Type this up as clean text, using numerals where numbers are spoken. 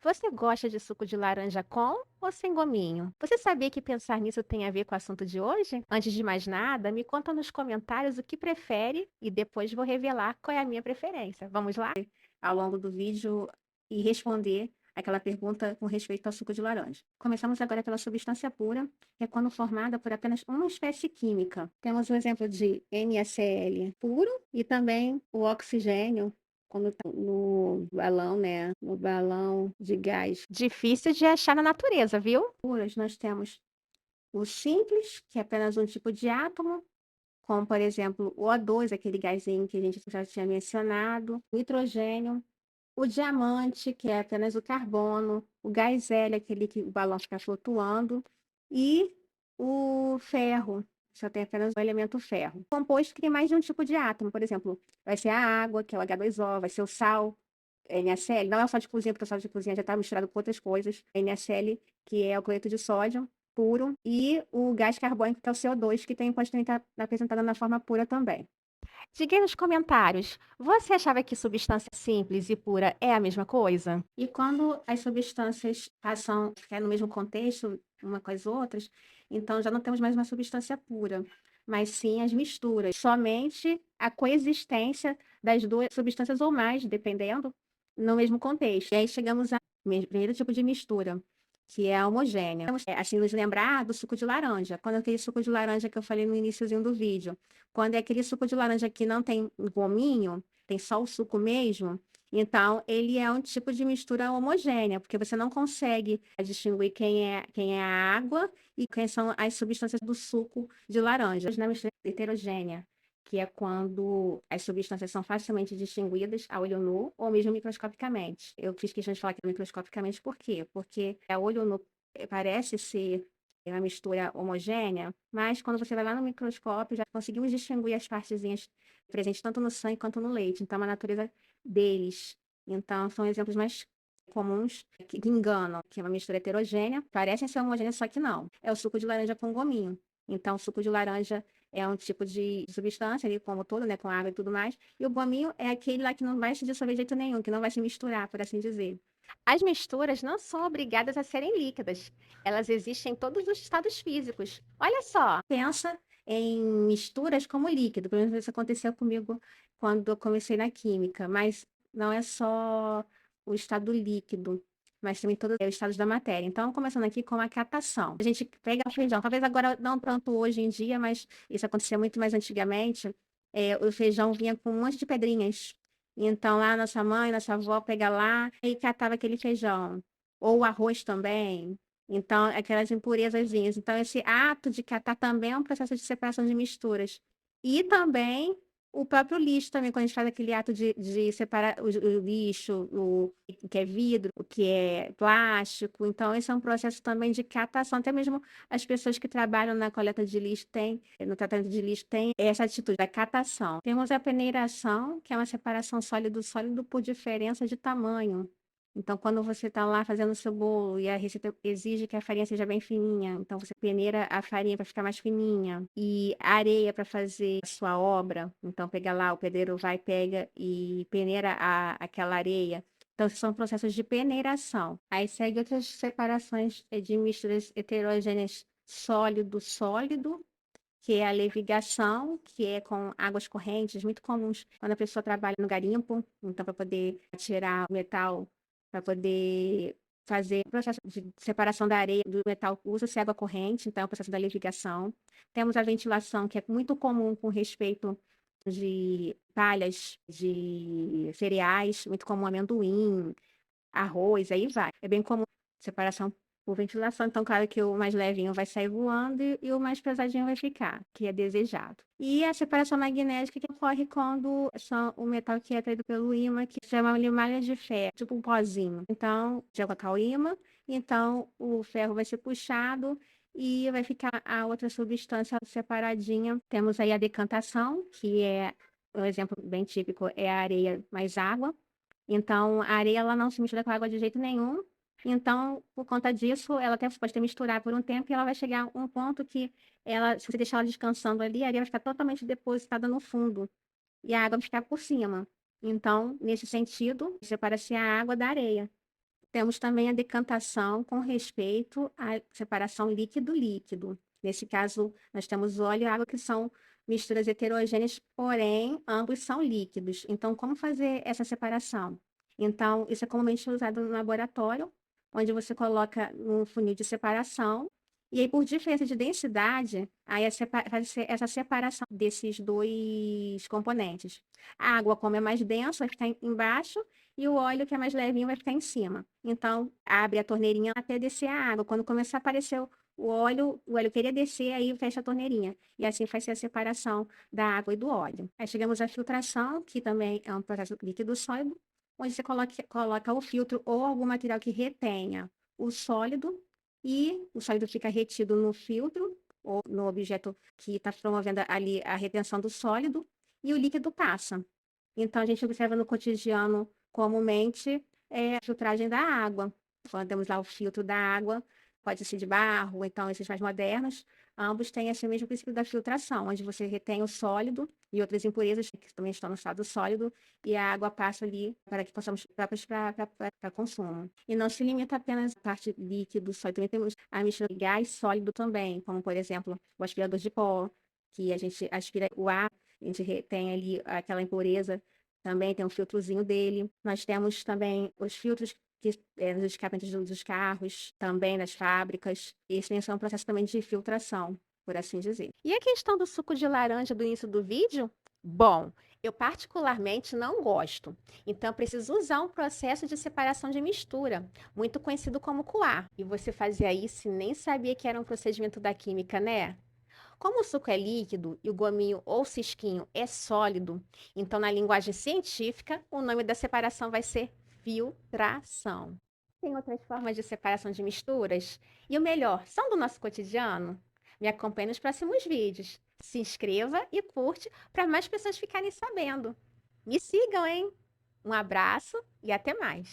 Você gosta de suco de laranja com ou sem gominho? Você sabia que pensar nisso tem a ver com o assunto de hoje? Antes de mais nada, me conta nos comentários o que prefere e depois vou revelar qual é a minha preferência. Vamos lá? Ao longo do vídeo e responder aquela pergunta com respeito ao suco de laranja. Começamos agora pela substância pura, que é quando formada por apenas uma espécie química. Temos o exemplo de NaCl puro e também o oxigênio quando tá no balão, né, no balão de gás. Difícil de achar na natureza, viu? Puras, nós temos o simples, que é apenas um tipo de átomo, como por exemplo o O2, aquele gásinho que a gente já tinha mencionado, o nitrogênio, o diamante, que é apenas o carbono, o gás hélio, aquele que o balão fica flutuando, e o ferro, só tem apenas o elemento ferro. O composto que tem mais de um tipo de átomo, por exemplo, vai ser a água, que é o H2O, vai ser o sal, NaCl, não é o sal de cozinha, porque o sal de cozinha já está misturado com outras coisas, NaCl, que é o cloreto de sódio puro, e o gás carbônico, que é o CO2, que pode também estar apresentado na forma pura também. Diga aí nos comentários, você achava que substância simples e pura é a mesma coisa? E quando as substâncias passam a ficar no mesmo contexto, uma com as outras, então já não temos mais uma substância pura, mas sim as misturas. Somente a coexistência das duas substâncias ou mais, dependendo, no mesmo contexto. E aí chegamos ao primeiro tipo de mistura, que é a homogênea. Vamos, assim, nos lembrar do suco de laranja. Quando aquele suco de laranja que eu falei no iniciozinho do vídeo, quando é aquele suco de laranja que não tem gominho, tem só o suco mesmo, então ele é um tipo de mistura homogênea, porque você não consegue distinguir quem é a água e quem são as substâncias do suco de laranja. Na mistura heterogênea, que é quando as substâncias são facilmente distinguidas a olho nu ou mesmo microscopicamente. Eu fiz questão de falar que é microscopicamente, por quê? Porque a olho nu parece ser uma mistura homogênea, mas quando você vai lá no microscópio, já conseguimos distinguir as partezinhas presentes tanto no sangue quanto no leite. Então, é a natureza deles. Então, são exemplos mais comuns que enganam, que é uma mistura heterogênea, parecem ser homogêneas, só que não. É o suco de laranja com gominho. Então, o suco de laranja é um tipo de substância, ali, como todo, né, com água e tudo mais, e o gominho é aquele lá que não vai se dissolver de jeito nenhum, que não vai se misturar, por assim dizer. As misturas não são obrigadas a serem líquidas. Elas existem em todos os estados físicos. Olha só. Pensa em misturas como líquido. Pelo menos isso aconteceu comigo quando eu comecei na química. Mas não é só o estado líquido, mas também todos os estados da matéria. Então, começando aqui com a catação. A gente pega o feijão. Talvez agora não tanto hoje em dia, mas isso acontecia muito mais antigamente. O feijão vinha com um monte de pedrinhas. Então, lá nossa mãe, nossa avó pega lá e catava aquele feijão. Ou o arroz também. Então, aquelas impurezazinhas. Então, esse ato de catar também é um processo de separação de misturas. E também o próprio lixo também, quando a gente faz aquele ato de separar o lixo, o que é vidro, o que é plástico. Então, esse é um processo também de catação. Até mesmo as pessoas que trabalham na coleta de lixo têm, no tratamento de lixo, têm essa atitude da catação. Temos a peneiração, que é uma separação sólido-sólido por diferença de tamanho. Então, quando você está lá fazendo o seu bolo e a receita exige que a farinha seja bem fininha, então você peneira a farinha para ficar mais fininha. E a areia para fazer a sua obra, então pega lá, o pedreiro vai, pega e peneira aquela areia. Então, esses são processos de peneiração. Aí segue outras separações de misturas heterogêneas sólido-sólido, que é a levigação, que é com águas correntes, muito comuns quando a pessoa trabalha no garimpo, então para poder tirar o metal, para poder fazer o processo de separação da areia do metal, usa-se água corrente, então é o processo da levigação. Temos a ventilação, que é muito comum com respeito de palhas de cereais, muito comum amendoim, arroz, aí vai. É bem comum separação por ventilação, então claro que o mais levinho vai sair voando e o mais pesadinho vai ficar, que é desejado. E a separação magnética que ocorre quando o metal que é atraído pelo ímã, que se chama de malha de ferro, tipo um pozinho. Então, joga com o ímã, então o ferro vai ser puxado e vai ficar a outra substância separadinha. Temos aí a decantação, que é um exemplo bem típico, é a areia mais água. Então, a areia ela não se mistura com a água de jeito nenhum. Então, por conta disso, ela até pode ter misturar por um tempo e ela vai chegar a um ponto que ela, se você deixar ela descansando ali, a areia vai ficar totalmente depositada no fundo e a água vai ficar por cima. Então, nesse sentido, separa-se a água da areia. Temos também a decantação com respeito à separação líquido-líquido. Nesse caso, nós temos óleo e água que são misturas heterogêneas, porém ambos são líquidos. Então, como fazer essa separação? Então, isso é comumente usado no laboratório, onde você coloca um funil de separação, e aí, por diferença de densidade, aí faz essa separação desses dois componentes. A água, como é mais densa, vai ficar embaixo, e o óleo, que é mais levinho, vai ficar em cima. Então, abre a torneirinha até descer a água. Quando começar a aparecer o óleo queria descer, aí fecha a torneirinha. E assim faz a separação da água e do óleo. Aí chegamos à filtração, que também é um processo líquido sólido, onde você coloca o filtro ou algum material que retenha o sólido, e o sólido fica retido no filtro ou no objeto que está promovendo ali a retenção do sólido, e o líquido passa. Então, a gente observa no cotidiano, comumente, a filtragem da água. Quando temos lá o filtro da água, pode ser de barro, ou então esses mais modernos, ambos têm esse mesmo princípio da filtração, onde você retém o sólido e outras impurezas que também estão no estado sólido, e a água passa ali para que possamos próprios para consumo. E não se limita apenas à parte líquido, sólido, também temos a mistura de gás sólido também, como, por exemplo, o aspirador de pó, que a gente aspira o ar, a gente retém ali aquela impureza, também tem um filtrozinho dele. Nós temos também os filtros que, nos escapamentos dos carros, também nas fábricas. Isso também é um processo também de filtração, por assim dizer. E a questão do suco de laranja do início do vídeo? Bom, eu particularmente não gosto. Então, eu preciso usar um processo de separação de mistura, muito conhecido como coar. E você fazia isso e nem sabia que era um procedimento da química, né? Como o suco é líquido e o gominho ou cisquinho é sólido, então na linguagem científica, o nome da separação vai ser filtração. Tem outras formas de separação de misturas? E o melhor, são do nosso cotidiano? Me acompanhe nos próximos vídeos. Se inscreva e curte para mais pessoas ficarem sabendo. Me sigam, hein? Um abraço e até mais!